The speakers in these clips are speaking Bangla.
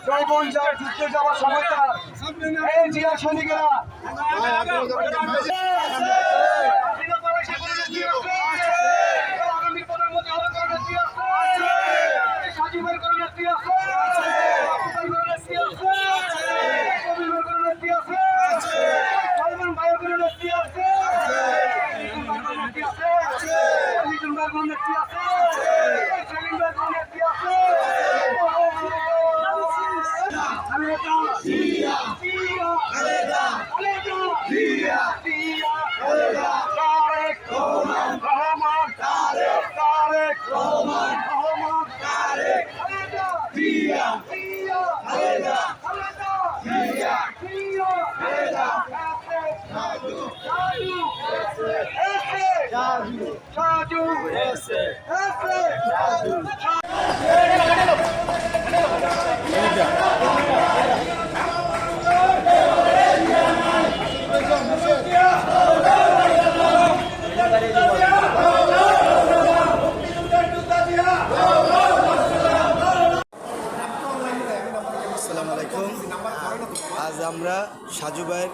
যৌবন যার যুদ্ধে যাওয়ার সময়টা এই জিয়া সৈনিকেরা আগামী প্রধানমন্ত্রী হবে সাজিবের করে নেত্রী আছে, কবিরের করে নেত্রী আছে, সালমান ভাইয়ের করে নেত্রী আছে, মিটুন ভাইয়ের করে নেত্রী আছে, সেলিম ভাইয়ের করে নেত্রী আছে। আজ আমরা সাজু ভাইয়ের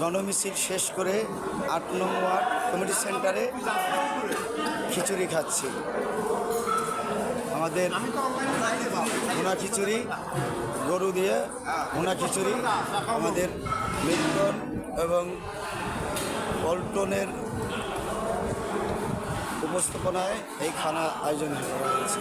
গণমিছিল শেষ করে ৮ নং ওয়ার্ড কমিটি সেন্টারে খিচুড়ি খাচ্ছি। আমাদের ভুনা খিচুড়ি, গরু দিয়ে ভুনা খিচুড়ি, আমাদের মিল্টন এবং পল্টনের উপস্থাপনায় এই খানা আয়োজন করা হয়েছে।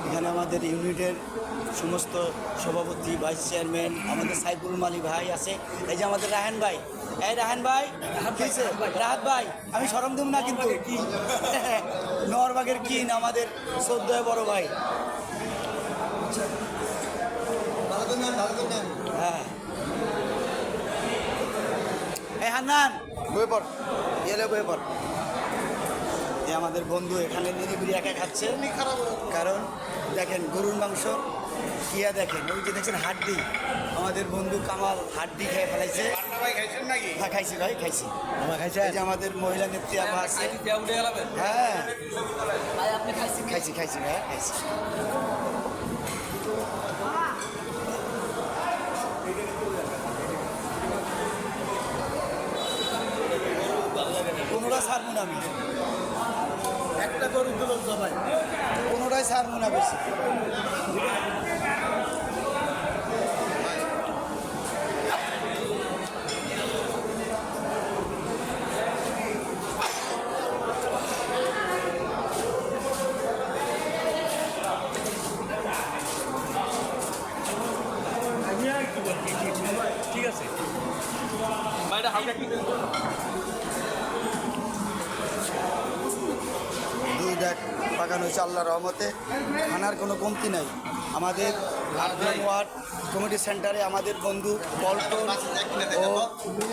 এখানে আমাদের ইউনিটের সমস্ত সভাপতি, ভাইস চেয়ারম্যান, আমাদের সাইফুল মালি ভাই আছে। এই যে আমাদের রাহান ভাই, এই রাহান ভাই, রাহাত ভাই, আমি শরম দেব না কিন্তু নরবাগের কিন আমাদের শ্রদ্ধেয় বড় ভাই। হ্যাঁ, এই হান্নান বই পড়, এলে বই পড়। আমাদের বন্ধু এখানে নিরিবিলি একা খাচ্ছে, কারণ দেখেন গরুর মাংস কিয়া দেখেন, ওই যে দেখছেন হাড্ডি, আমাদের বন্ধু কামাল হাড্ডি খেয়ে ফেলাইছে। হ্যাঁ খাইছি ভাই, খাইছি, এই যে আমাদের মহিলা নেত্রী আপা আছে। হ্যাঁ খাইছি খাইছি ভাই, খাইছি। কোনোটা ছাড়বো না আমি, একটা গরু দিল সবাই, কোনোটাই ছাড়বো না বেশি। ঠিক আছে, দুই ডাক পাকানো হয়েছে আল্লাহর রহমতে, খানার কোনো কমতি নাই। আমাদের ৮ নং ওয়ার্ড কমিটি সেন্টারে আমাদের বন্ধু পল্টন ও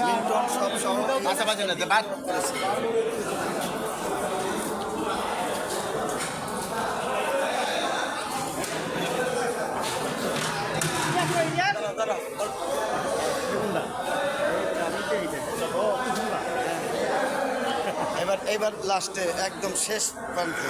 মিল্টন সব সহ এবার লাস্টে একদম শেষ প্রান্তে